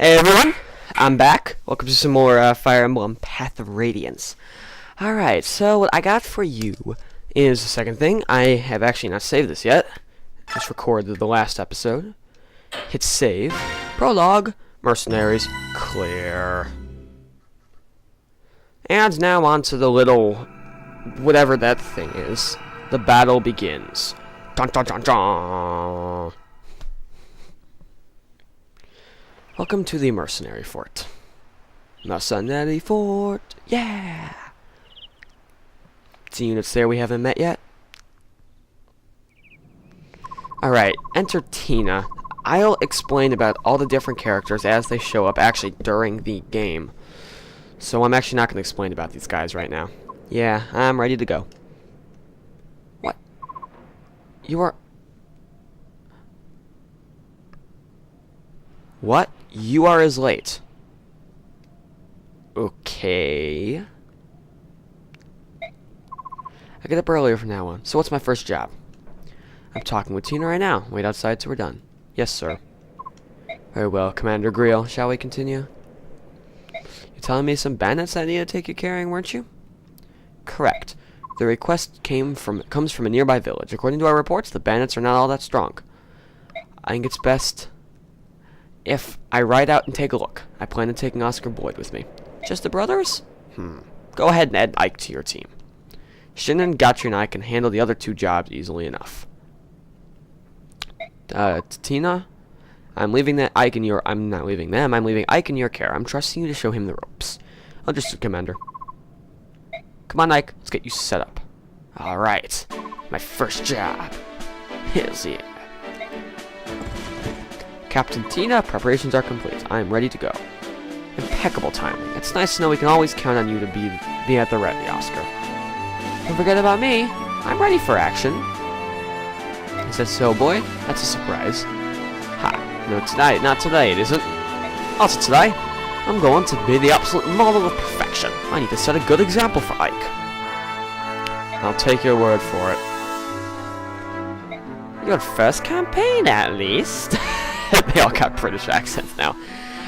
Hey everyone, I'm back. Welcome to some more Fire Emblem Path of Radiance. Alright, so what I got for you is the second thing. I have actually not saved this yet. Just recorded the last episode. Hit save. Prologue. Mercenaries. Clear. And now on to the little... whatever that thing is. The battle begins. Dun dun dun dun! Welcome to the Mercenary Fort. Mercenary Fort, yeah! See units there we haven't met yet? Alright, enter Tina. I'll explain about all the different characters as they show up actually during the game. So I'm actually not going to explain about these guys right now. Yeah, I'm ready to go. What? You are... What? You are as late. Okay. I get up earlier from now on. So what's my first job? I'm talking with Tina right now. Wait outside till we're done. Yes, sir. Very well, Commander Greel. Shall we continue? You're telling me some bandits I need to take you carrying, weren't you? Correct. The request comes from a nearby village. According to our reports, the bandits are not all that strong. I think it's best if I ride out and take a look. I plan on taking Oscar Boyd with me. Just the brothers? Go ahead and add Ike to your team. Shinnon, Gotcha, and I can handle the other two jobs easily enough. Tina? I'm leaving Ike in your... I'm not leaving them. I'm leaving Ike in your care. I'm trusting you to show him the ropes. Understood, Commander. Come on, Ike. Let's get you set up. Alright. My first job. Hells yeah. Captain Tina, preparations are complete. I am ready to go. Impeccable timing. It's nice to know we can always count on you to be at the ready, Oscar. Don't forget about me. I'm ready for action. Is that so, boy? That's a surprise. Ha. No, tonight. Not today, it isn't. Also today, I'm going to be the absolute model of perfection. I need to set a good example for Ike. I'll take your word for it. Your first campaign, at least. They all got British accents now.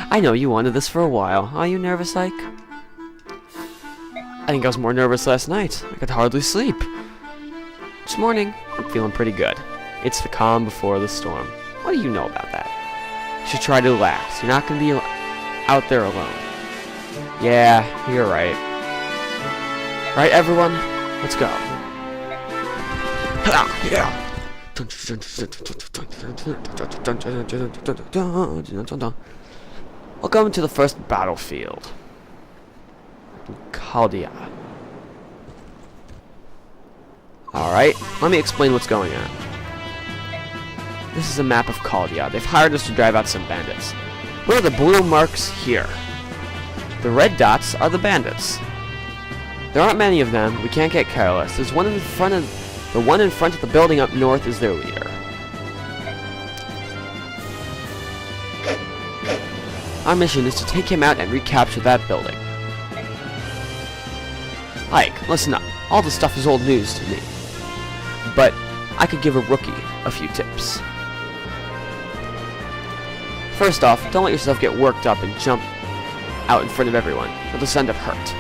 I know you wanted this for a while. Are you nervous, Ike? I think I was more nervous last night. I could hardly sleep. This morning, I'm feeling pretty good. It's the calm before the storm. What do you know about that? You should try to relax. You're not going to be out there alone. Yeah, you're right. Right, everyone? Let's go. Yeah. Welcome to the first battlefield. Caldia. Alright, let me explain what's going on. This is a map of Caldia. They've hired us to drive out some bandits. What are the blue marks here? The red dots are the bandits. There aren't many of them. We can't get careless. There's one in front of... The one in front of the building up north is their leader. Our mission is to take him out and recapture that building. Ike, listen up. All this stuff is old news to me. But I could give a rookie a few tips. First off, don't let yourself get worked up and jump out in front of everyone. It'll send up hurt.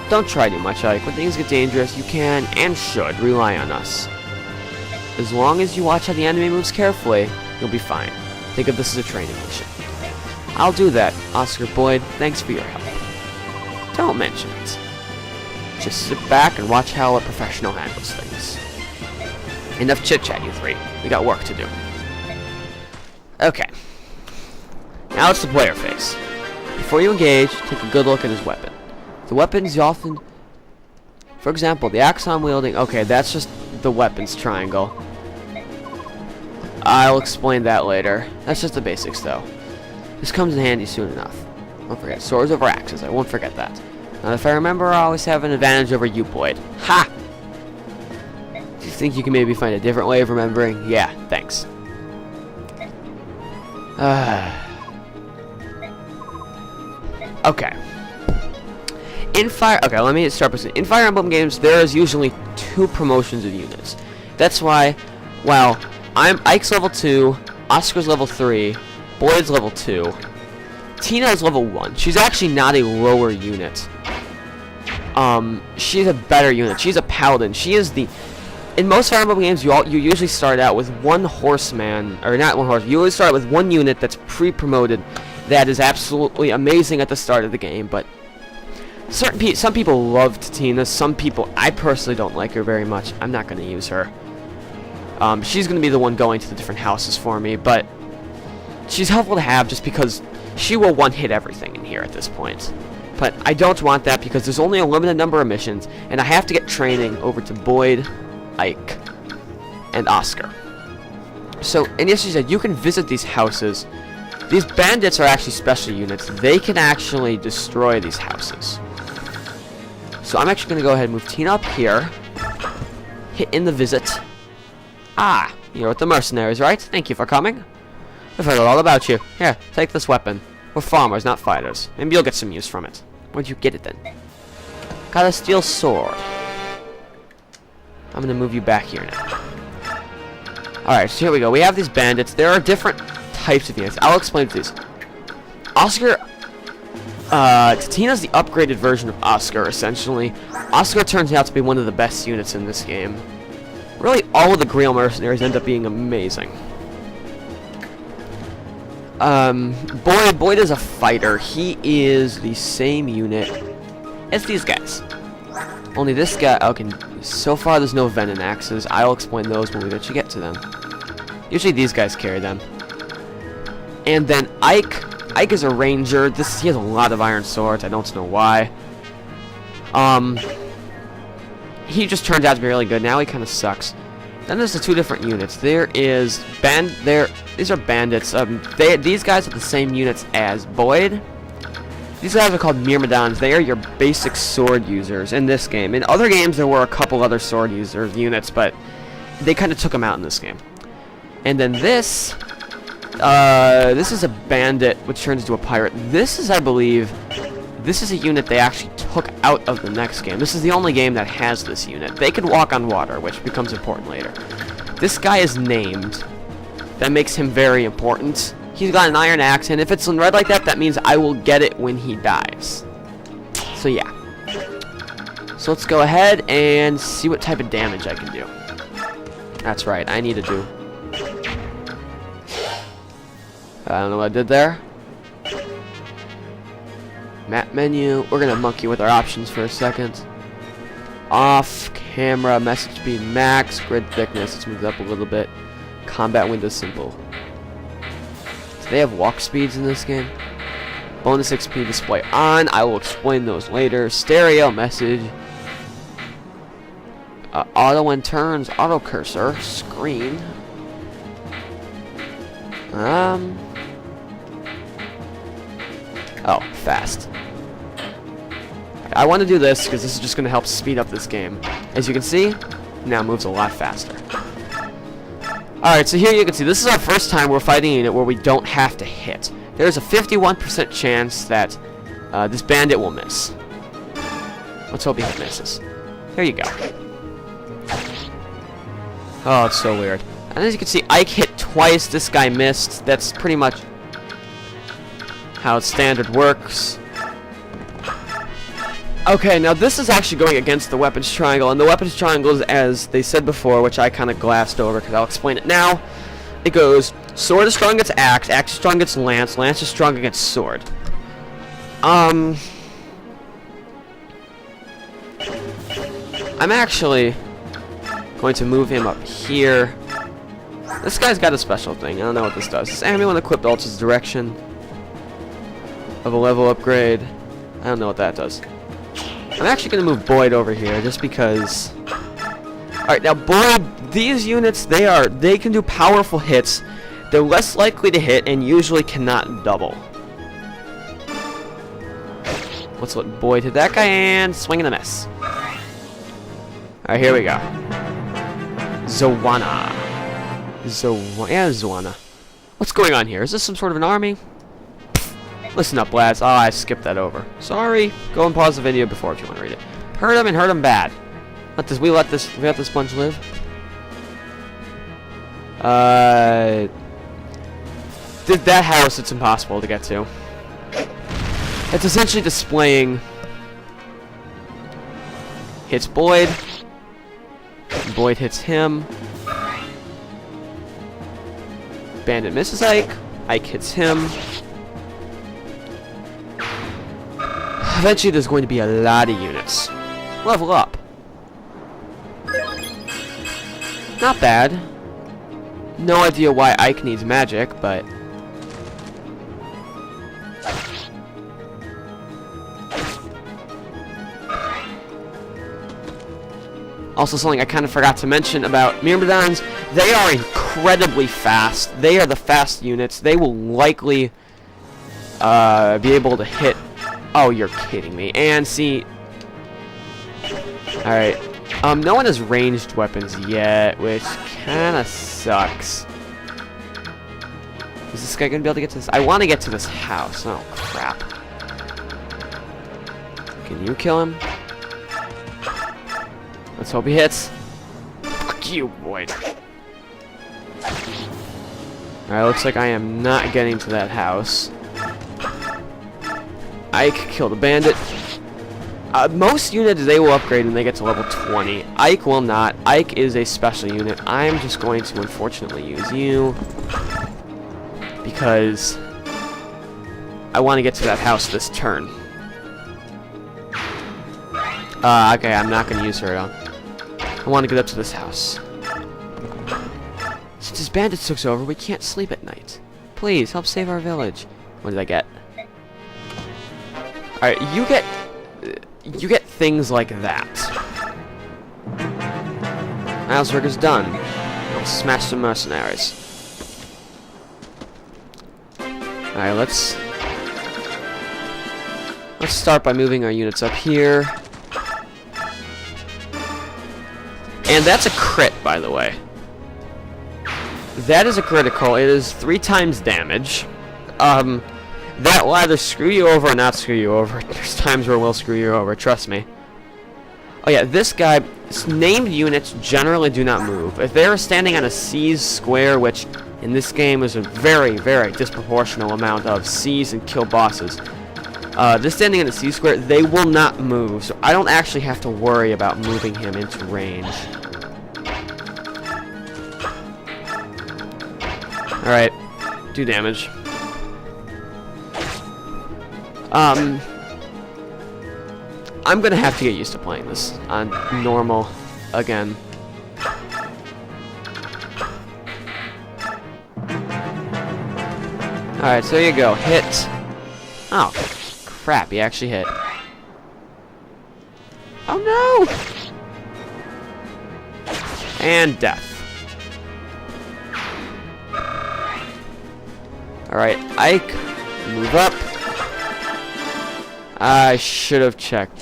Don't try too much, Ike. When things get dangerous, you can, and should, rely on us. As long as you watch how the enemy moves carefully, you'll be fine. Think of this as a training mission. I'll do that, Oscar Boyd. Thanks for your help. Don't mention it. Just sit back and watch how a professional handles things. Enough chit-chat, you three. We got work to do. Okay. Now it's the player phase. Before you engage, take a good look at his weapon. The weapons you often... For example, the axe I'm wielding... Okay, that's just the weapons triangle. I'll explain that later. That's just the basics, though. This comes in handy soon enough. Don't forget, swords over axes. I won't forget that. Now, if I remember, I always have an advantage over you, Boyd. Ha! Do you think you can maybe find a different way of remembering? Yeah, thanks. Okay. Okay, let me start with in Fire Emblem games, there is usually 2 promotions of units. That's why, well, Ike's level 2, Oscar's level 3, Boyd's level 2. Tina is level 1. She's actually not a lower unit. She's a better unit. She's a paladin. She is the... In most Fire Emblem games, you usually start out with one horseman, or not one horse. You always start with one unit that's pre-promoted that is absolutely amazing at the start of the game, but some people loved Tina. Some people, I personally don't like her very much. I'm not going to use her. She's going to be the one going to the different houses for me, but she's helpful to have just because she will one-hit everything in here at this point. But I don't want that because there's only a limited number of missions, and I have to get training over to Boyd, Ike, and Oscar. So, and yes, she said you can visit these houses. These bandits are actually special units. They can actually destroy these houses. So I'm actually going to go ahead and move Tina up here. Hit in the visit. Ah, you're with the mercenaries, right? Thank you for coming. We've heard all about you. Here, take this weapon. We're farmers, not fighters. Maybe you'll get some use from it. Where'd you get it then? Got a steel sword. I'm going to move you back here now. Alright, so here we go. We have these bandits. There are different types of units. I'll explain these. Oscar... Tina's the upgraded version of Oscar, essentially. Oscar turns out to be one of the best units in this game. Really, all of the Grail mercenaries end up being amazing. Boyd is a fighter. He is the same unit as these guys. Only this guy... Okay, so far there's no venom axes. I'll explain those when we eventually get to them. Usually these guys carry them. And then Ike. Ike is a ranger. He has a lot of iron swords. I don't know why. He just turns out to be really good. Now he kind of sucks. Then there's the two different units. These are bandits. These guys are the same units as Boyd. These guys are called Myrmidons. They are your basic sword users in this game. In other games, there were a couple other sword users units, but they kind of took them out in this game. And then this is a bandit, which turns into a pirate. This is, I believe, this is a unit they actually took out of the next game. This is the only game that has this unit. They can walk on water, which becomes important later. This guy is named. That makes him very important. He's got an iron axe, and if it's in red like that, that means I will get it when he dies. So yeah. So let's go ahead and see what type of damage I can do. That's right, I need to do. I don't know what I did there. Map menu. We're gonna monkey with our options for a second. Off camera, message speed max, grid thickness. Let's move it up a little bit. Combat window simple. Do they have walk speeds in this game? Bonus XP display on. I will explain those later. Stereo message. Auto when turns. Auto cursor. Screen. Oh, fast. I want to do this because this is just going to help speed up this game. As you can see, now it moves a lot faster. Alright, so here you can see, this is our first time we're fighting a unit where we don't have to hit. There's a 51% chance that this bandit will miss. Let's hope he misses. There you go. Oh, it's so weird. And as you can see, Ike hit twice, this guy missed. That's pretty much how standard works. Okay, now this is actually going against the weapons triangle, and the weapons triangle is, as they said before, which I kind of glassed over because I'll explain it now. It goes, sword is strong against axe, axe is strong against lance, lance is strong against sword. I'm actually going to move him up here. This guy's got a special thing. I don't know what this does. This enemy when equipped alters direction of a level upgrade. I don't know what that does. I'm actually going to move Boyd over here just because... Alright, now Boyd, these units, they can do powerful hits. They're less likely to hit and usually cannot double. Let's let Boyd hit that guy and swing and a miss. Alright, here we go. Zoana. Zoana. What's going on here? Is this some sort of an army? Listen up, lads. Oh, I skipped that over. Sorry. Go and pause the video before if you want to read it. Hurt him and hurt him bad. We let this sponge live. that house, it's impossible to get to. It's essentially displaying... Hits Boyd. Boyd hits him. Bandit misses Ike. Ike hits him. Eventually there's going to be a lot of units. Level up. Not bad. No idea why Ike needs magic, but... Also, something I kind of forgot to mention about Myrmidons, they are incredibly fast. They are the fast units. They will likely be able to hit... Oh, you're kidding me. And see... Alright. No one has ranged weapons yet, which kind of sucks. Is this guy going to be able to get to this? I want to get to this house. Oh, crap. Can you kill him? Let's hope he hits. Fuck you, Boyd. Alright, looks like I am not getting to that house. Ike killed a bandit. Most units, they will upgrade when they get to level 20. Ike will not. Ike is a special unit. I'm just going to, unfortunately, use you. Because I want to get to that house this turn. Okay, I'm not going to use her at all. I want to get up to this house. Since this bandit took over, we can't sleep at night. Please, help save our village. What did I get? Alright, you get things like that. Miles work is done. We'll smash some mercenaries. Alright, let's start by moving our units up here. And that's a crit, by the way. That is a critical. It is 3 times damage. That will either screw you over or not screw you over. There's times where it will screw you over, trust me. Oh yeah, this guy, named units generally do not move. If they are standing on a C's square, which in this game is a very, very disproportional amount of C's and kill bosses. They're standing in a C square, they will not move, so I don't actually have to worry about moving him into range. Alright, do damage. I'm gonna have to get used to playing this on normal again. Alright, so there you go. Hit. Oh, crap, he actually hit. Oh no! And death. Alright, Ike, move up. I should have checked.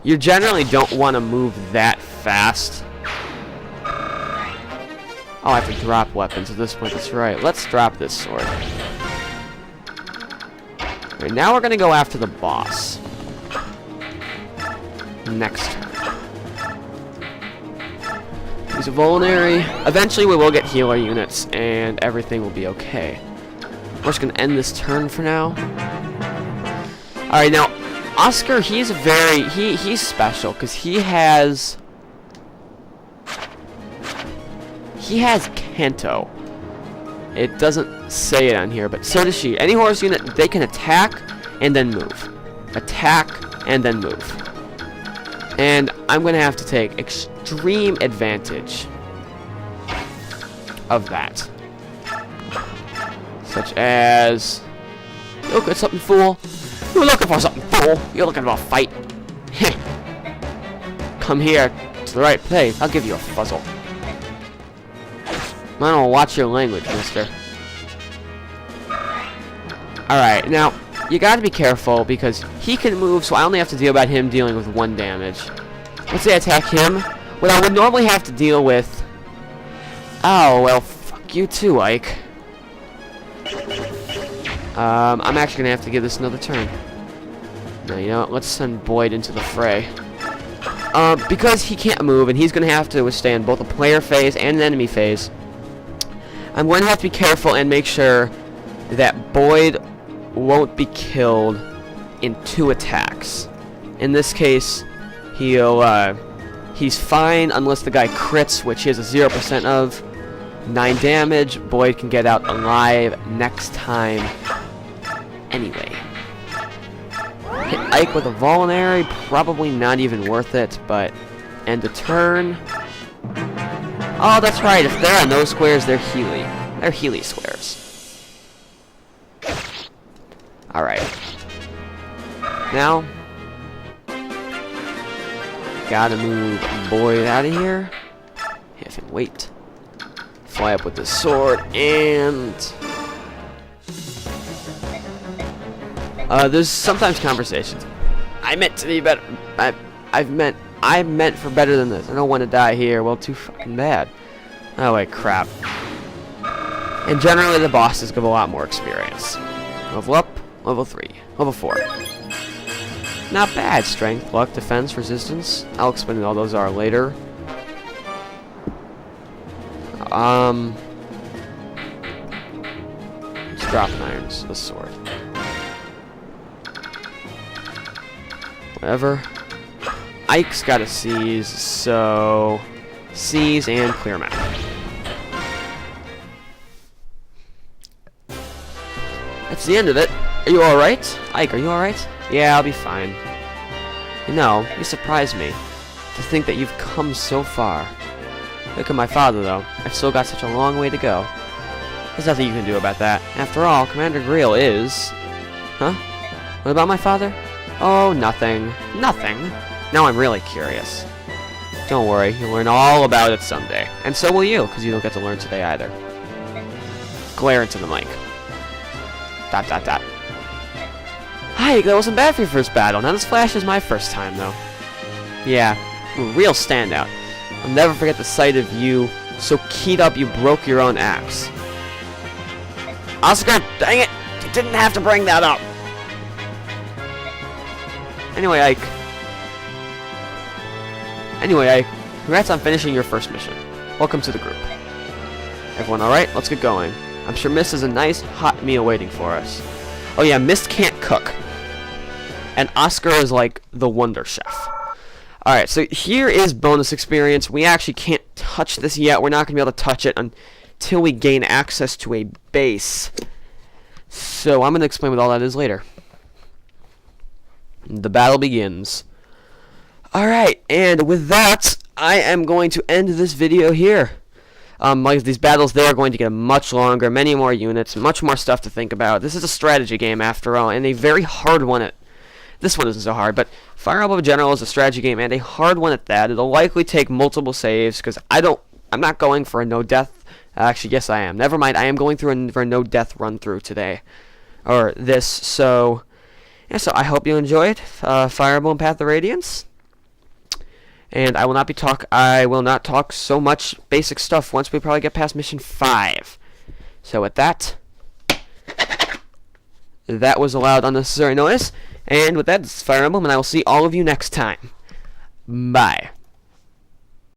You generally don't want to move that fast. Oh, I have to drop weapons at this point, that's right. Let's drop this sword. Alright, now we're going to go after the boss. Next turn. Use a vulnerary. Eventually we will get healer units, and everything will be okay. We're just going to end this turn for now. Alright, now, Oscar, he's special, because he has Kanto. It doesn't say it on here, but so does she. Any horse unit, they can attack and then move. Attack and then move. And I'm going to have to take extreme advantage of that. Such as... Look at something, fool. You're looking for something, fool. You're looking for a fight. Come here to the right place. I'll give you a fuzzle. I don't watch your language, mister. Alright, now, you gotta be careful because he can move, so I only have to deal about him dealing with 1 damage. Let's say I attack him. What I would normally have to deal with... Oh, well, fuck you too, Ike. I'm actually gonna have to give this another turn. No, you know what? Let's send Boyd into the fray. Because he can't move, and he's gonna have to withstand both a player phase and an enemy phase, I'm going to have to be careful and make sure that Boyd won't be killed in 2 attacks. In this case, he's fine unless the guy crits, which he has a 0% of. 9 damage. Boyd can get out alive next time anyway. Hit Ike with a Vulnerary, probably not even worth it, but end the turn. Oh, that's right, if they're on those squares, they're Healy. They're Healy squares. Alright. Now, gotta move Boyd out of here. Have him wait. Fly up with the sword, and there's sometimes conversations. I meant to be better. I meant for better than this. I don't want to die here. Well, too fucking bad. Oh wait, crap. And generally, the bosses give a lot more experience. Level up, level 3, level 4. Not bad. Strength, luck, defense, resistance. I'll explain what all those are later. Let's drop irons, the sword. Whatever. Ike's got to seize, so seize and clear map. That's the end of it. Are you alright? Ike, are you alright? Yeah, I'll be fine. You know, you surprise me to think that you've come so far. Look at my father, though. I've still got such a long way to go. There's nothing you can do about that. After all, Commander Greel is... Huh? What about my father? Oh, nothing. Nothing? Now I'm really curious. Don't worry, you'll learn all about it someday. And so will you, because you don't get to learn today either. Glare into the mic. ... Hi, that wasn't bad for your first battle. Now this Flash is my first time, though. Yeah, a real standout. I'll never forget the sight of you so keyed up you broke your own axe. Oscar, dang it! You didn't have to bring that up! Anyway, Ike, congrats on finishing your first mission. Welcome to the group. Everyone alright? Let's get going. I'm sure Mist has a nice, hot meal waiting for us. Oh yeah, Mist can't cook. And Oscar is like the Wonder Chef. Alright, so here is bonus experience. We actually can't touch this yet. We're not going to be able to touch it until we gain access to a base. So I'm going to explain what all that is later. The battle begins. Alright, and with that, I am going to end this video here. Like these battles, they are going to get much longer, many more units, much more stuff to think about. This is a strategy game after all, and a very hard one. This one isn't so hard, but Fire Emblem General is a strategy game, and a hard one at that. It'll likely take multiple saves, because I'm not going for a no-death. Actually, yes, I am. Never mind, I am going through for a no-death run-through today. Or this, so... Yeah, so I hope you enjoyed Fire Emblem Path of Radiance. And I will not talk so much basic stuff once we probably get past mission 5. So with that, that was a loud unnecessary noise. And with that, this is Fire Emblem, and I will see all of you next time. Bye.